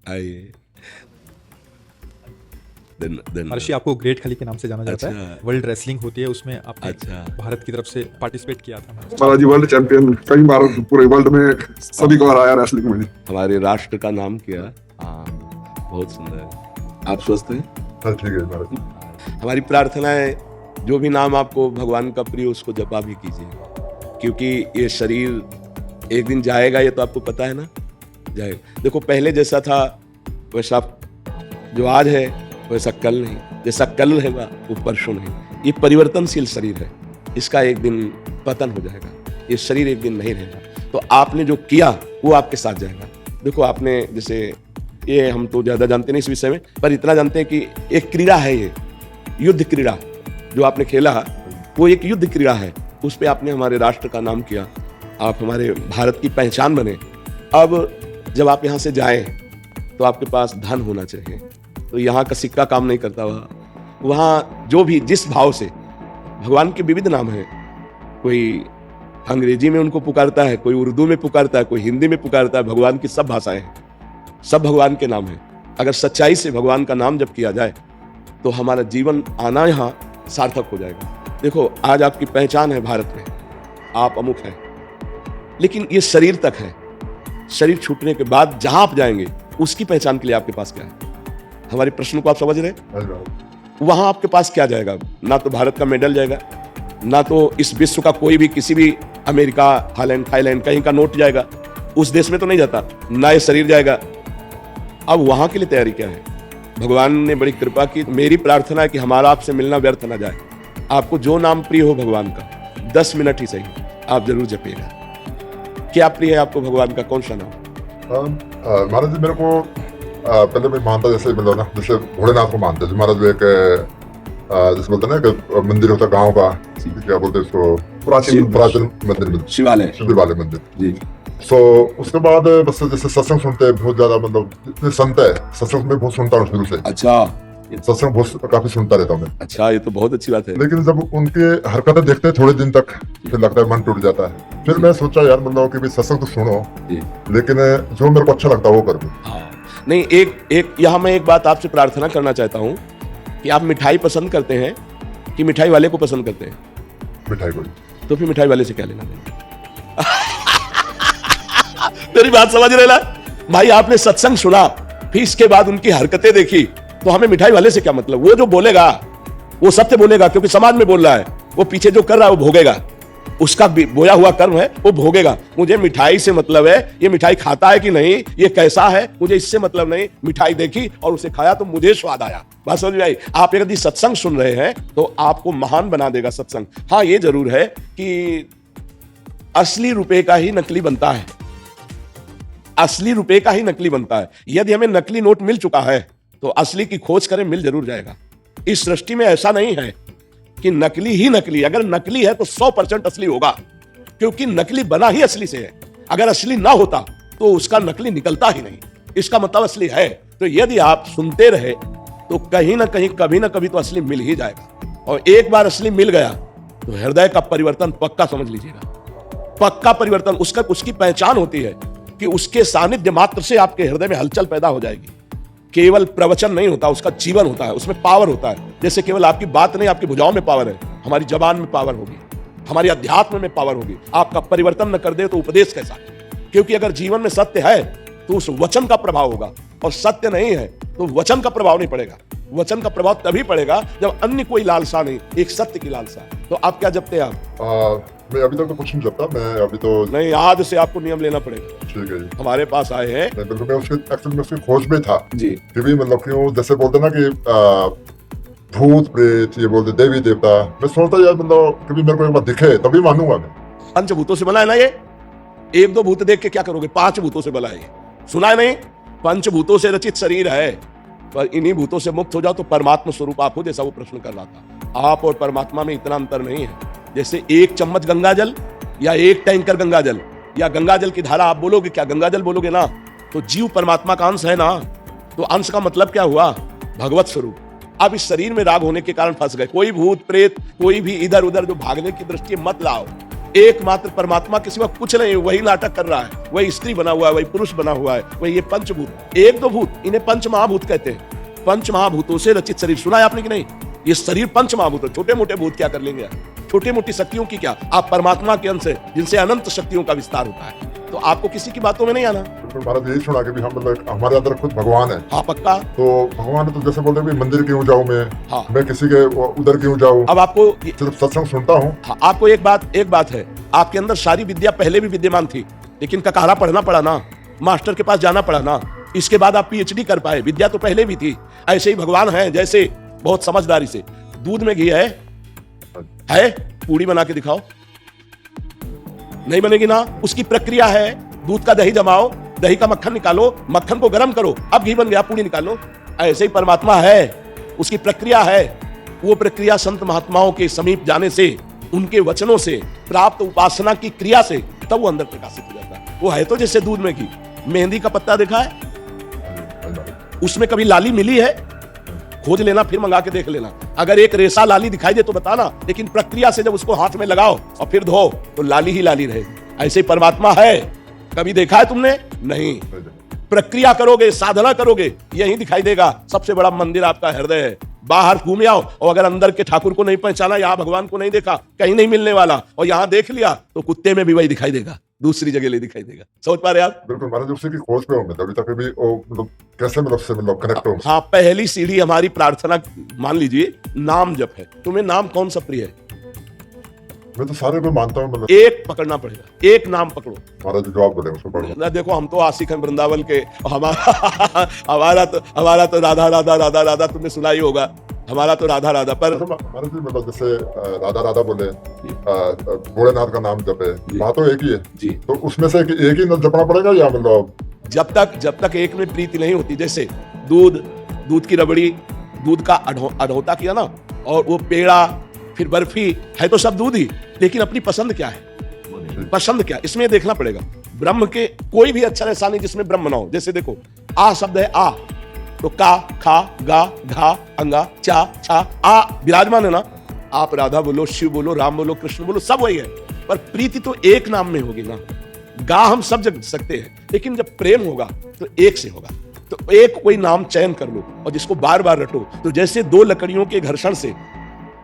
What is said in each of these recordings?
आइए। महर्षि, आपको ग्रेट खली के नाम से जाना जाता है। अच्छा। वर्ल्ड रेसलिंग होती है, उसमें आपने अच्छा। भारत की तरफ से पार्टिसिपेट किया था। महाराज जी वर्ल्ड चैंपियन, कई बार पूरे वर्ल्ड में सभी को हराया रेसलिंग में। हमारे राष्ट्र का नाम किया। हाँ, बहुत सुंदर। आप स्वस्थ हैं? हाँ, ठीक है महाराज जी। हमारी प्रार्थना है जो भी नाम आपको भगवान का प्रिय उसको जपा भी कीजिए, क्योंकि ये शरीर एक दिन जाएगा, ये तो आपको पता है ना, जाएगा। देखो, पहले जैसा था वैसा जो आज है वैसा कल नहीं, जैसा कल रहेगा वो परसों नहीं। ये परिवर्तनशील शरीर है, इसका एक दिन पतन हो जाएगा। ये शरीर एक दिन नहीं रहेगा। तो आपने जो किया वो आपके साथ जाएगा। देखो, आपने जैसे ये, हम तो ज़्यादा जानते नहीं इस विषय में, पर इतना जानते हैं कि एक क्रीड़ा है, ये युद्ध क्रीड़ा जो आपने खेला वो एक युद्ध क्रीड़ा है। उस पर आपने हमारे राष्ट्र का नाम किया, आप हमारे भारत की पहचान बने। अब जब आप यहाँ से जाएं तो आपके पास धन होना चाहिए। तो यहाँ का सिक्का काम नहीं करता। वहाँ जो भी जिस भाव से, भगवान के विविध नाम हैं, कोई अंग्रेजी में उनको पुकारता है, कोई उर्दू में पुकारता है, कोई हिंदी में पुकारता है। भगवान की सब भाषाएं हैं, सब भगवान के नाम हैं। अगर सच्चाई से भगवान का नाम जब किया जाए तो हमारा जीवन आना यहाँ सार्थक हो जाएगा। देखो, आज आपकी पहचान है भारत में, आप अमुक हैं, लेकिन ये शरीर तक है। शरीर छूटने के बाद जहां आप जाएंगे उसकी पहचान के लिए आपके पास क्या है? हमारे प्रश्न को आप समझ रहे हैं? वहां आपके पास क्या जाएगा? ना तो भारत का मेडल जाएगा, ना तो इस विश्व का कोई भी, किसी भी अमेरिका, हालैंड, थाईलैंड कहीं का नोट जाएगा, उस देश में तो नहीं जाता। ना ये शरीर जाएगा। अब वहां के लिए तैयारी क्या है? भगवान ने बड़ी कृपा की। मेरी प्रार्थना है कि हमारा आपसे मिलना व्यर्थ ना जाए। आपको जो नाम प्रिय हो भगवान का, 10 मिनट ही सही, आप जरूर जपिएगा। क्या प्रिय है आपको भगवान का? कौन सा नाम? महाराज जी, मेरे को पहले मैं मानता, जैसे मतलब ना, जैसे भोलेनाथ को मानते हैं महाराज। एक जैसे बोलते हैं ना कि मंदिर होता गांव का, क्या बोलते हैं उसको, प्राचीन मंदिर, शिवालय मंदिर जी। सो उसके बाद बस जैसे सत्संग सुनते हैं बहुत ज्यादा, मतलब इतने संत है, सत्संग में बहुत सुनता हूँ शुरू से। अच्छा, सत्संग बहुत काफी सुनता रहता हूँ मैं। अच्छा, ये तो बहुत अच्छी बात है। लेकिन जब उनके हरकतें देखते हैं थोड़े दिन तक, फिर लगता है मन टूट जाता है। फिर मैं सोचा यार, मतलब कि भाई सत्संग तो सुनो, लेकिन जो मेरे को अच्छा लगता है वो कर दूं। नहीं, एक यहाँ मैं एक बात आपसे प्रार्थना करना चाहता हूँ कि आप मिठाई पसंद करते हैं कि मिठाई वाले को पसंद करते हैं? मिठाई को। तो फिर मिठाई वाले से क्या लेना देना? मेरी बात समझ रहे ना भाई? आपने सत्संग सुना, फिर इसके बाद उनकी हरकतें देखी, तो हमें मिठाई वाले से क्या मतलब? वो जो बोलेगा वो सत्य बोलेगा, क्योंकि समाज में बोल रहा है। वो पीछे जो कर रहा है वो भोगेगा, उसका बोया हुआ कर्म है, वो भोगेगा। मुझे मिठाई से मतलब है, ये मिठाई खाता है कि नहीं, ये कैसा है, मुझे इससे मतलब नहीं। मिठाई देखी और उसे खाया तो मुझे स्वाद आया। बात समझ में आई? आप यदि सत्संग सुन रहे हैं तो आपको महान बना देगा सत्संग। हाँ, ये जरूर है कि असली रुपए का ही नकली बनता है, असली रुपए का ही नकली बनता है। यदि हमें नकली नोट मिल चुका है तो असली की खोज करें, मिल जरूर जाएगा। इस सृष्टि में ऐसा नहीं है कि नकली ही नकली। अगर नकली है तो 100% असली होगा, क्योंकि नकली बना ही असली से है। अगर असली ना होता तो उसका नकली निकलता ही नहीं। इसका मतलब असली है। तो यदि आप सुनते रहे तो कहीं ना कहीं, कभी ना कभी तो असली मिल ही जाएगा। और एक बार असली मिल गया तो हृदय का परिवर्तन पक्का, समझ लीजिएगा, पक्का परिवर्तन। उसकी पहचान होती है कि उसके सानिध्य मात्र से आपके हृदय में हलचल पैदा हो जाएगी। केवल प्रवचन नहीं होता, उसका जीवन होता है, उसमें पावर होता है। जैसे केवल आपकी बात नहीं, आपकी भुजाओं में पावर है, हमारी जबान में पावर होगी, हमारी अध्यात्म में पावर होगी। आपका परिवर्तन न कर दे तो उपदेश कैसा? क्योंकि अगर जीवन में सत्य है तो उस वचन का प्रभाव होगा, और सत्य नहीं है तो वचन का प्रभाव नहीं पड़ेगा। वचन का प्रभाव तभी पड़ेगा जब अन्य कोई लालसा नहीं, एक सत्य की लालसा है। तो आप क्या जपते हैं? आप? मैं अभी तक तो कुछ नहीं जपता। मैं अभी तो नहीं, आज से आपको नियम लेना पड़ेगा। ठीक है जी। हमारे पास आए हैं। बिल्कुल, मैं उसकी खोज में था जी। कि भी मतलब क्यों, जैसे बोलते ना कि भूत प्रेत, ये बोलते देवी देवता, मैं सोचता यार मतलब कभी मेरे को एक बार दिखे तभी मानूंगा मैं। पंचभूतों से बना है ना ये? एक दो भूत देख के क्या करोगे? 5 भूतों से बना है ये। सुना है नहीं? पंचभूतों से रचित शरीर है, पर इन्हीं भूतों से मुक्त हो जाओ तो परमात्मा स्वरूप आप हो। जैसा वो प्रश्न कर रहा था, आप और परमात्मा में इतना अंतर नहीं है। जैसे 1 चम्मच गंगाजल या 1 टैंकर गंगाजल, या गंगाजल की धारा आप बोलोगे क्या? गंगाजल बोलोगे ना, तो जीव परमात्मा का अंश है ना। तो अंश का मतलब क्या हुआ? भगवत स्वरूप। अब इस शरीर में राग होने के कारण फंस गए। कोई भूत प्रेत, कोई भी इधर उधर जो भागने की दृष्टि मत लाओ। एकमात्र परमात्मा के सिवा कुछ नहीं, वही नाटक कर रहा है, वही स्त्री बना हुआ है, वही पुरुष बना हुआ है, वही ये पंचभूत, एक दो भूत, इन्हें पंच महाभूत कहते हैं। पंच महाभूतों से रचित शरीर, सुना है आपने कि नहीं? ये शरीर पंच महाभूत है। छोटे मोटे भूत क्या कर लेंगे? छोटी मोटी शक्तियों की क्या? आप परमात्मा के अंश है जिनसे अनंत शक्तियों का विस्तार होता है, तो आपको किसी की बातों में नहीं आना। तो महाराज यही सुना कि भी हम मतलब हमारे अंदर खुद भगवान है। हाँ पक्का। तो भगवान तो जैसे बोलते हैं मंदिर क्यों जाऊं मैं, हाँ। मैं किसी के उधर क्यों जाऊं, अब आपको सिर्फ सत्संग सुनता हूँ। हाँ, आपको एक बात है, आपके अंदर सारी विद्या पहले भी विद्यमान थी, लेकिन ककारा पढ़ना पड़ा ना, मास्टर के पास जाना पड़ा ना, इसके बाद आप पीएचडी कर पाए। विद्या तो पहले भी थी। ऐसे ही भगवान है, जैसे बहुत समझदारी से दूध में घी है, पूड़ी बना के दिखाओ, नहीं बनेगी ना। उसकी प्रक्रिया है, दूध का दही जमाओ, दही का मक्खन निकालो, मक्खन को गर्म करो, अब घी बन गया, पूड़ी निकालो। ऐसे ही परमात्मा है, उसकी प्रक्रिया है। वो प्रक्रिया संत महात्माओं के समीप जाने से, उनके वचनों से, प्राप्त उपासना की क्रिया से, तब वो अंदर प्रकाशित हो जाता है। वो है तो जैसे दूध में घी। मेहंदी का पत्ता देखा है? उसमें कभी लाली मिली है? खोज लेना, फिर मंगा के देख लेना। अगर एक रेशा लाली दिखाई दे तो बताना, लेकिन प्रक्रिया से जब उसको हाथ में लगाओ और फिर धो तो लाली ही लाली रहे। ऐसे ही परमात्मा है। कभी देखा है तुमने? नहीं। प्रक्रिया करोगे, साधना करोगे, यही दिखाई देगा। सबसे बड़ा मंदिर आपका हृदय है। बाहर घूम आओ और अगर अंदर के ठाकुर को नहीं पहचाना, यहाँ भगवान को नहीं देखा, कहीं नहीं मिलने वाला, और यहाँ देख लिया तो कुत्ते में भी वही दिखाई देगा, दूसरी जगह ले दिखाई देगा। समझ पा रहे आप? बिल्कुल महाराज, उसी की खोज पे हूं मैं अभी तक भी। मतलब कैसे मतलब से मतलब कनेक्ट हूं। हाँ, पहली सीढ़ी हमारी प्रार्थना मान लीजिए नाम जप है। तुम्हें नाम कौन सा प्रिय है? मैं तो सारे को मानता हूँ, मतलब एक पकड़ना पड़ेगा, एक नाम पकड़ो। महाराज जो आप बोले उसको पढ़ो। देखो हम तो आशिक हैं वृंदावन के, हमारा तो राधा राधा राधा राधा, तुमने सुना ही होगा। हमारा तो राधा राधा, पर महाराज जी मतलब जैसे राधा राधा बोले, भोलेनाथ का नाम जपे, बात तो एक ही है जी। तो उसमें से एक ही जपना पड़ेगा या मतलब जब तक एक में प्रीति नहीं होती, जैसे दूध की रबड़ी, दूध का अढ़ोता किया ना, और वो पेड़ा, फिर बर्फी, है तो सब दूध ही, लेकिन अपनी पसंद क्या है? पसंद क्या? इसमें देखना पड़ेगा। ब्रह्म के कोई भी अक्षर ऐसा नहीं जिसमें ब्रह्म ना हो। जैसे देखो, आ शब्द है, आ तो का, खा, गा, घा, अंगा, चा, छा, आ विराजमान है ना। आप राधा बोलो, शिव बोलो, राम बोलो, कृष्ण बोलो, सब वही है, पर प्रीति तो एक नाम में होगी ना। गा हम सब जग सकते हैं, लेकिन जब प्रेम होगा तो एक से होगा। तो एक कोई नाम चयन कर लो और जिसको बार बार रटो। तो जैसे दो लकड़ियों के घर्षण से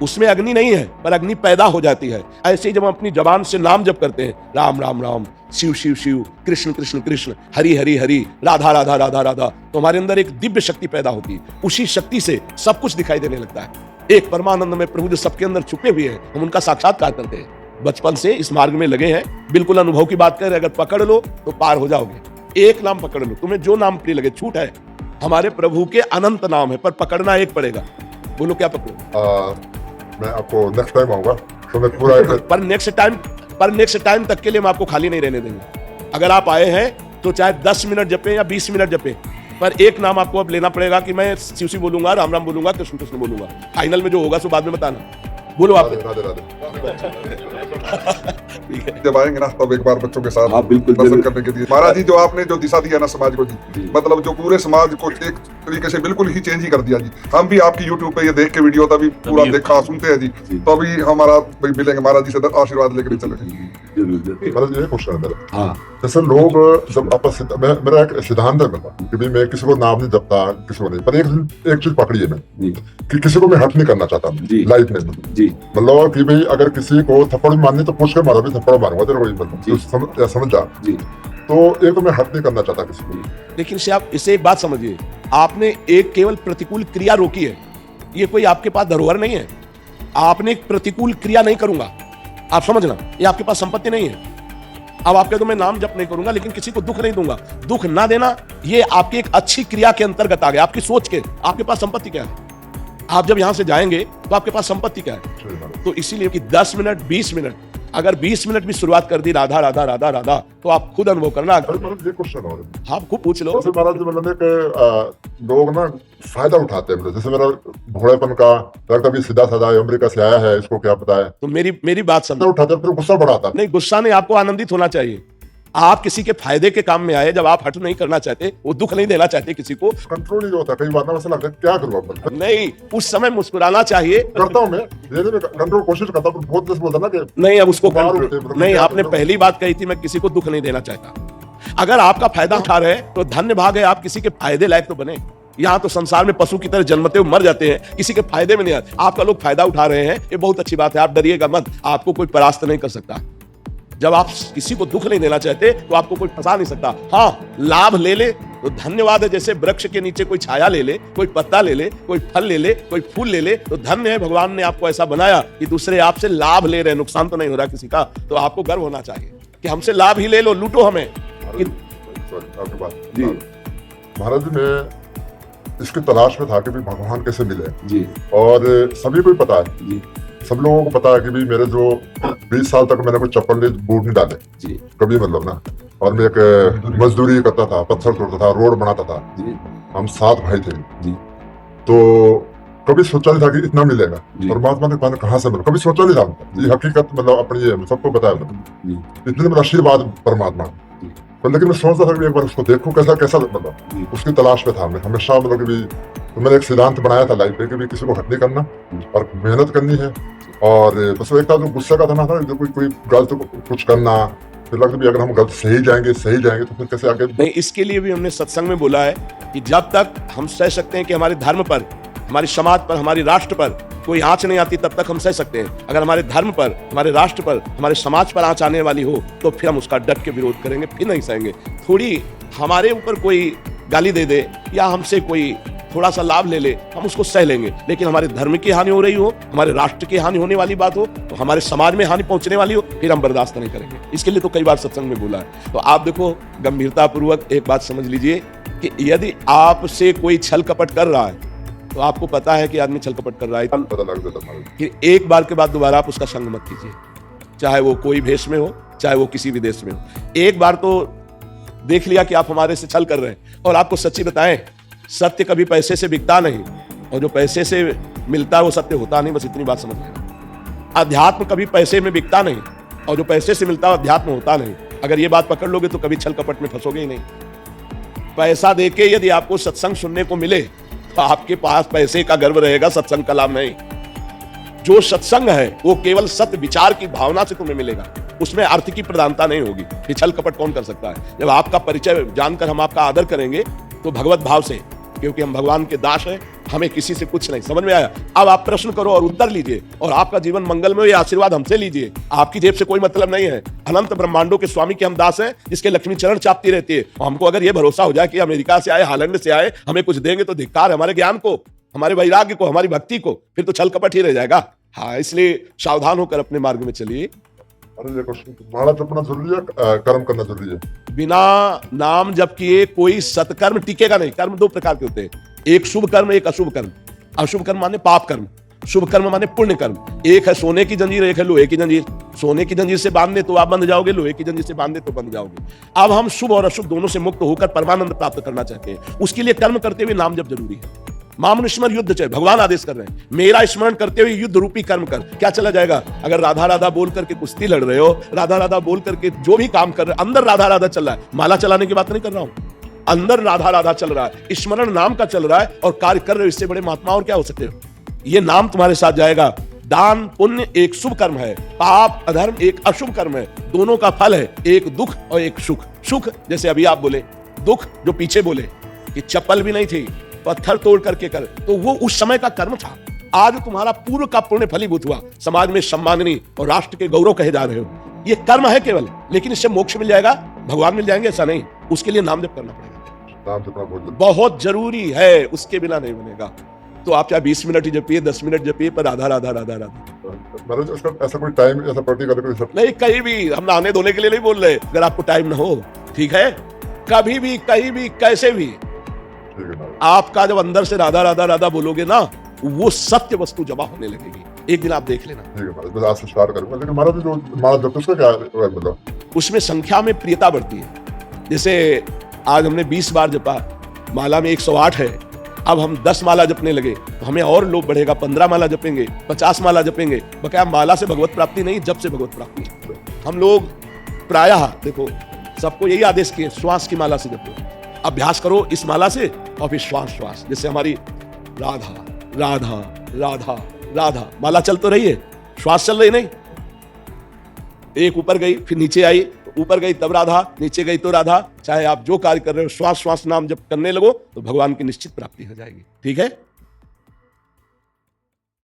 उसमें अग्नि नहीं है, पर अग्नि पैदा हो जाती है, ऐसे ही जब हम अपनी जबान से नाम जप करते हैं, राम राम राम, शिव शिव शिव, कृष्ण कृष्ण कृष्ण, हरि हरि हरि, राधा राधा राधा राधा, तो हमारे अंदर एक दिव्य शक्ति पैदा होती है। उसी शक्ति से सब कुछ दिखाई देने लगता है। एक परमानंद में प्रभु जो सबके अंदर छुपे हुए हैं, हम उनका साक्षात्कार करते हैं। बचपन से इस मार्ग में लगे हैं, बिल्कुल अनुभव की बात करें, अगर पकड़ लो तो पार हो जाओगे। एक नाम पकड़ लो, तुम्हें जो नाम प्रिय लगे। छूट है, हमारे प्रभु के अनंत नाम है, पर पकड़ना एक पड़ेगा। बोलो क्या पकड़ो? मैं आपको नेक्स्ट टाइम आऊंगा तो मैं पूरा पर नेक्स्ट टाइम तक के लिए हम आपको खाली नहीं रहने देंगे। अगर आप आए हैं तो चाहे 10 मिनट जपे या 20 मिनट जपे, पर एक नाम आपको अब लेना पड़ेगा कि मैं शिव शिव बोलूंगा, राम राम बोलूंगा, कृष्ण कृष्ण बोलूंगा। फाइनल में जो होगा सो बाद में बताना। बोलो आप। राधे राधे। जब आएंगे ना तब एक बार बच्चों के साथ हाँ, बिल्कुल, दर्शन जरूर। करने के लिए। महाराज जी, जो आपने जो दिशा दिया ना समाज को जी, मतलब जो पूरे समाज को एक तरीके से बिल्कुल ही चेंज ही कर दिया जी। हम भी आपकी यूट्यूब पे ये देख के वीडियो तभी पूरा देखा सुनते हैं जी, तो अभी हमारा मिलेंगे महाराज जी से आशीर्वाद लेकर चले। महाराज ये क्वेश्चन है मेरा। हाँ, जैसे लोग जब आपस मेरा एक सिद्धांत है मतलब कि भी मैं किसी को नाम नहीं जपता, किसी को नहीं, पर एक चीज पकड़ी है मैं कि किसी को मैं हर्ट नहीं करना चाहता लाइफ में। मतलब कि भाई अगर किसी को थप्पड़ मारनी तो पूछ के मारो, भी थप्पड़ मारूंगा तेरे को, मतलब समझ जा। तो एक तो मैं हर्ट नहीं करना चाहता किसी को। लेकिन इसे एक बात समझिए, आपने एक केवल प्रतिकूल क्रिया रोकी है। ये कोई आपके पास धरोहर नहीं है। आपने एक प्रतिकूल क्रिया नहीं करूंगा, आप समझना, ये आपके पास संपत्ति नहीं है। अब आप कह दो मैं नाम जप नहीं करूंगा लेकिन किसी को दुख नहीं दूंगा, दुख ना देना ये आपकी एक अच्छी क्रिया के अंतर्गत आ गया, आपकी सोच के। आपके पास संपत्ति क्या है? आप जब यहां से जाएंगे तो आपके पास संपत्ति क्या है? तो इसीलिए कि 10 मिनट 20 मिनट, अगर 20 मिनट भी शुरुआत कर दी राधा राधा राधा राधा, तो आप खुद अनुभव करना। ये क्वेश्चन और आप खूब पूछ लो। जैसे महाराज मतलब कि लोग ना फायदा उठाते हैं, जैसे मेरा भोलेपन का, कभी सीधा साधा अमेरिका से आया है, इसको क्या पता है, तो मेरी बात समझो। उठाते हैं, फिर गुस्सा बढ़ाता है। नहीं, गुस्सा नहीं, आपको आनंदित होना चाहिए। आप किसी के फायदे के काम में आए, जब आप हट नहीं करना चाहते, वो दुख नहीं देना चाहते किसी को, कंट्रोल नहीं होता, कई बार ना वैसा लगता है क्या करूँ अब, नहीं, उस समय मुस्कुराना चाहिए। करता हूँ मैं, धीरे धीरे कंट्रोल कोशिश करता हूँ, बहुत जैसे बोलता ना कि नहीं, अब उसको बाहर कंट्रोल- उठते, मतलब नहीं, क्या आपने मतलब- पहली बात कही थी मैं किसी को दुख नहीं देना चाहता। अगर आपका फायदा उठा रहे हैं तो धन्य भाग है, आप किसी के फायदे लायक तो बने। यहाँ तो संसार में पशु की तरह जन्मते हुए मर जाते हैं, किसी के फायदे में नहीं आते। आपका लोग फायदा उठा रहे हैं, ये बहुत अच्छी बात है, आप डरिएगा मत, आपको कोई परास्त नहीं कर सकता। जब आप किसी को दुख नहीं देना चाहते तो आपको कोई फंसा नहीं सकता। हाँ, लाभ ले ले तो धन्यवाद है, जैसे वृक्ष के नीचे कोई छाया ले ले, कोई पत्ता ले ले, कोई फल ले ले, कोई फूल ले ले, तो धन्य है, भगवान ने आपको ऐसा बनाया कि दूसरे आपसे लाभ ले रहे हैं, नुकसान तो नहीं हो रहा किसी का, तो आपको गर्व होना चाहिए कि हमसे लाभ ही ले लो, लूटो हमें। आपकी बात जी। महाराज जी, मैं इसकी तलाश में था कि भी भगवान कैसे मिले, जी और सभी को ही पता है, जी सब लोगों को पता है कि भी मेरे जो 20 साल तक मैंने कोई चप्पल नहीं, बूट नहीं डाले जी कभी, मतलब ना, और मैं एक मजदूरी करता था, पत्थर तोड़ता था, रोड बनाता था, जी हम 7 भाई थे जी तो कभी सोचा नहीं था कि इतना मिलेगा, जी। परमात्मा के पास कहाँ से मिला, कभी सोचा नहीं था। ये हकीकत मतलब अपनी है, सबको पता है, जी इतने बड़ा आशीर्वाद परमात्मा। जी। पर लेकिन मैं सोचता था कि एक बार उसको देखूं कैसा कैसा, जी। मतलब उसकी तलाश में था मैं हमेशा, मतलब कि भी तो मैंने एक सिद्धांत बनाया था लाइफ पे कि भी किसी को हट नहीं करना और मेहनत करनी है, और बस एक था जो गुस्से का था ना, जो कोई गलत कुछ करना, फिर लगता भी अगर हम गलत सही जाएंगे तो फिर कैसे आगे। नहीं, इसके लिए भी हमने सत्संग में बोला है कि जब तक हम सह सकते हैं कि हमारे धर्म पर, हमारी समाज पर, हमारी राष्ट्र पर कोई आंच नहीं आती, तब तक हम सह सकते हैं। अगर हमारे धर्म पर, हमारे राष्ट्र पर, हमारे समाज पर आंच आने वाली हो तो फिर हम उसका डट के विरोध करेंगे, फिर नहीं सहेंगे। थोड़ी हमारे ऊपर कोई गाली दे दे या हमसे कोई थोड़ा सा लाभ ले ले, हम उसको सह लेंगे, लेकिन हमारे धर्म की हानि हो रही हो, हमारे राष्ट्र की हानि होने वाली बात हो, तो हमारे समाज में हानि पहुंचने वाली हो, फिर हम बर्दाश्त नहीं करेंगे। इसके लिए तो कई बार सत्संग में बोला है। तो आप देखो, गंभीरता पूर्वक एक बात समझ लीजिए कि यदि आपसे कोई छल कपट कर रहा है तो आपको पता है कि आदमी छल कपट कर रहा है, पता लग जाता महाराज। फिर एक बार के बाद दोबारा आप उसका संग मत कीजिए, चाहे वो कोई भेष में हो, चाहे वो किसी भी देश में हो। एक बार तो देख लिया कि आप हमारे से छल कर रहे हैं, और आपको सच्ची बताएं, सत्य कभी पैसे से बिकता नहीं, और जो पैसे से मिलता है वो सत्य होता नहीं, बस इतनी बात समझ लेना। अध्यात्म कभी पैसे में बिकता नहीं, और जो पैसे से मिलता है अध्यात्म होता नहीं। अगर ये बात पकड़ लोगे तो कभी छल कपट में फंसोगे ही नहीं। पैसा देके यदि आपको सत्संग सुनने को मिले तो आपके पास पैसे का गर्व रहेगा, सत्संग का लाभ नहीं। जो सत्संग है वो केवल सत्य विचार की भावना से तुम्हें मिलेगा, उसमें अर्थ की प्रधानता नहीं होगी। ये छल कपट कौन कर सकता है? जब आपका परिचय जानकर हम आपका आदर करेंगे तो भगवत भाव से, क्योंकि हम भगवान के दास हैं, हमें किसी से कुछ नहीं। समझ में आया? अब आप प्रश्न करो और उत्तर लीजिए, और आपका जीवन मंगलमय, ये आशीर्वाद हमसे लीजिए। आपकी जेब से कोई मतलब नहीं है। अनंत ब्रह्मांडों के स्वामी के हम दास हैं, जिसके लक्ष्मी चरण चापती रहती है। और हमको अगर ये भरोसा हो जाए कि अमेरिका से आए, हालैंड से आए, हमें कुछ देंगे, तो धिक्कार है हमारे ज्ञान को, हमारे वैराग्य को, हमारी भक्ति को, फिर तो छल कपट ही रह जाएगा। हाँ, इसलिए सावधान होकर अपने मार्ग में चलिए। अरे देखो, माला जपना जरूरी है, कर्म करना जरूरी है। बिना नाम जप किए कोई सत्कर्म टिकेगा नहीं। कर्म 2 प्रकार के होते हैं, एक शुभ कर्म, एक अशुभ कर्म। अशुभ कर्म माने पाप कर्म, शुभ कर्म माने पुण्य कर्म। एक है सोने की जंजीर, एक है लोहे की जंजीर। सोने की जंजीर से बांधने तो आप बंध जाओगे, लोहे की जंजीर से बांधने तो बंध जाओगे। अब हम शुभ और अशुभ दोनों से मुक्त होकर परमानंद प्राप्त करना चाहते हैं। उसके लिए कर्म करते हुए नाम जप जरूरी है। मामन स्मरण युद्ध चाहे, भगवान आदेश कर रहे हैं, मेरा स्मरण करते हुए युद्ध रूपी कर्म कर। क्या चला जाएगा? अगर राधा राधा बोल करके कुश्ती लड़ रहे हो, राधा राधा बोल करके जो भी काम कर रहे हो, अंदर राधा राधा चल रहा है, माला चलाने की बात नहीं कर रहा हूं, अंदर राधा राधा चल रहा है, स्मरण नाम का चल रहा है और कार्य कर रहे हो, इससे बड़े महात्मा और क्या हो सकते हो? ये नाम तुम्हारे साथ जाएगा। दान पुण्य एक शुभ कर्म है, पाप अधर्म एक अशुभ कर्म है। दोनों का फल है एक दुख और एक सुख। सुख जैसे अभी आप बोले, दुख जो पीछे बोले कि चप्पल भी नहीं थी, पत्थर तोड़ करके कर, तो वो उस समय का कर्म था। आज तुम्हारा पूर्व का पुण्य फलीभूत हुआ, समाज में सम्माननीय और राष्ट्र के गौरव कहे जा रहे हो। ये कर्म है केवल, लेकिन इससे मोक्ष मिल जाएगा, भगवान मिल जाएंगे ऐसा नहीं। उसके लिए नाम जप करना पड़ेगा, नाम जपना बहुत बहुत जरूरी है, उसके बिना नहीं बनेगा। तो आप चाहे 20 मिनट ही जपिए, 10 मिनट जपिए, पर राधा राधा राधा राधा। महाराज, उसका ऐसा कोई टाइम, ऐसा पर्टिकुलर कोई सब नहीं, कहीं भी हम नहाने धोने के लिए नहीं बोल रहे। अगर आपको टाइम ना हो, ठीक है, कभी भी, कहीं भी, कैसे भी, ठीक है महाराज। आपका जब अंदर से राधा राधा राधा बोलोगे ना, वो सत्य वस्तु जमा होने लगेगी। एक दिन आप देख लेना। ठीक है महाराज, बस आज से स्टार्ट करूंगा। लेकिन महाराज जो माला जपते उसका क्या है, मतलब उसमें संख्या में प्रियता बढ़ती है। जैसे आज हमने 20 बार जपा, माला में 108 है, अब हम 10 माला जपने लगे तो हमें और लोभ बढ़ेगा। 15 माला जपेंगे, 50 माला जपेंगे। बकाया माला से भगवत प्राप्ति नहीं, जप से भगवत प्राप्ति। हम लोग प्रायः देखो, सबको यही आदेश किए, श्वास की माला से जपो, अभ्यास करो इस माला से और फिर श्वास श्वास, जैसे हमारी राधा राधा राधा राधा माला चल तो रही है, श्वास चल रही नहीं, एक ऊपर गई फिर नीचे आई, ऊपर गई तब राधा, नीचे गई तो राधा। चाहे आप जो कार्य कर रहे हो, श्वास श्वास नाम जब करने लगो तो भगवान की निश्चित प्राप्ति हो जाएगी। ठीक है।